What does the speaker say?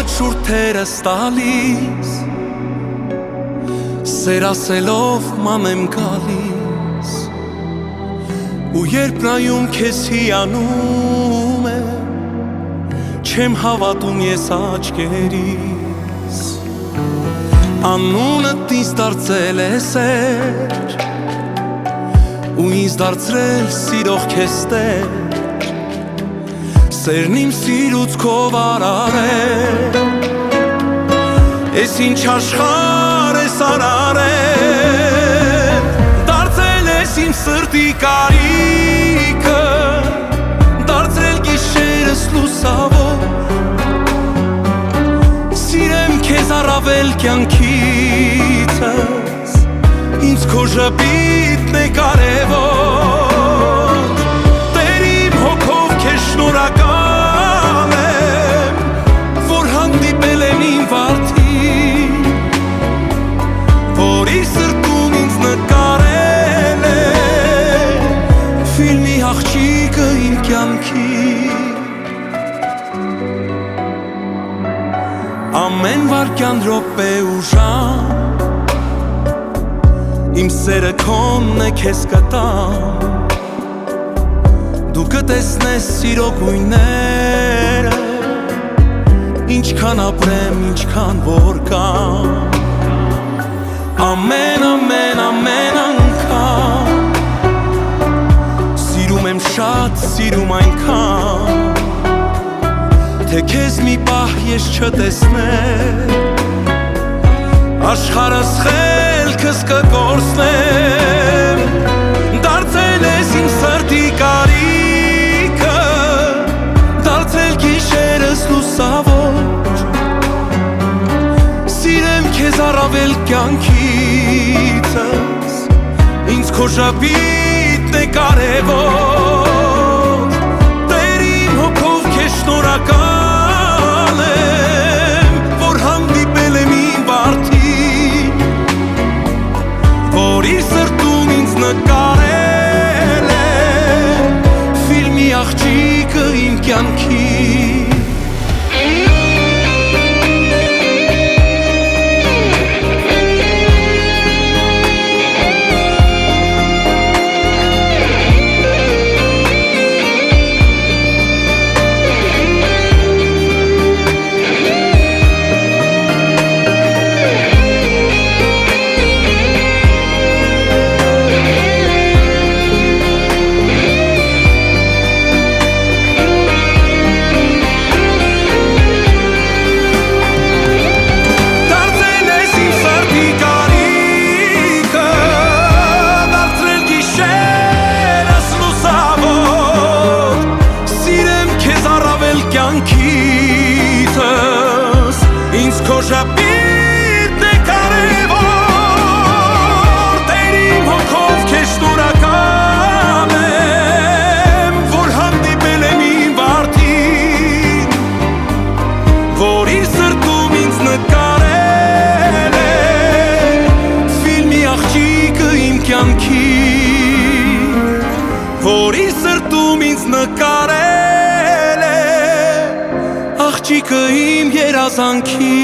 Հորդ շուրթերս տալիս, սեր ասելով ման եմ գալիս, ու երբ նայում քեզ հիանում է, չեմ հավատում ես աչքերիս, անունդ ինձ դարձել է սեր, ու ինձ դարձրել սիրող քեզ տեր, սերն իմ սիրուց քո վարար է, ես ինչ աշխար ես արարել, դարձել ես իմ սրտի կարիքը, դարձրել գիշերս լուսավոր, սիրեմ քեզ առավել կյանքիցս, ինձ քո ժպիտն է կարևոր, Տեր իմ հոգով քեզ շնորհակալ եմ, որ հանդիպել եմ իմ վարդին, որի սրտում ինձ նկարել է ֆիլմի աղջիկը իմ կյանքի, ամեն վարքյան րոպե ու ժամ, իմ սերը քոնն է քեզ կտամ, դու կտեսնես սիրո գույները, ինչքան ապրեմ, ինչքան որ կամ, ամեն անգամ, սիրում եմ շատ, սիրում այնքան, թե քեզ մի պահ ես չտեսնեմ, աշխարհս խելքս կկորցնեմ, դարձել ես իմ սրտի կարիքը, դարձել գիշերս լուսավոր, սիրեմ քեզ առավել կյանքիցս, ինձ քո ժպիտն է կարևոր, Տեր իմ հոգով քեզ շնորհակալ եմ, որ հանդիպել եմ իմ վարդին, որի սրտում ինձ նկարել է ֆիլմի աղջիկը իմ կյանքի, ինձ քո ժպիտն է կարևոր, Տեր իմ հոգով քեզ շնորհակալ եմ, որ հանդիպել եմ իմ վարդին, որի սրտում ինձ նկարել է ֆիլմի աղջիկը իմ կյանքի, որի սրտում ինձ նկարել է աղջիկը իմ երազանքի,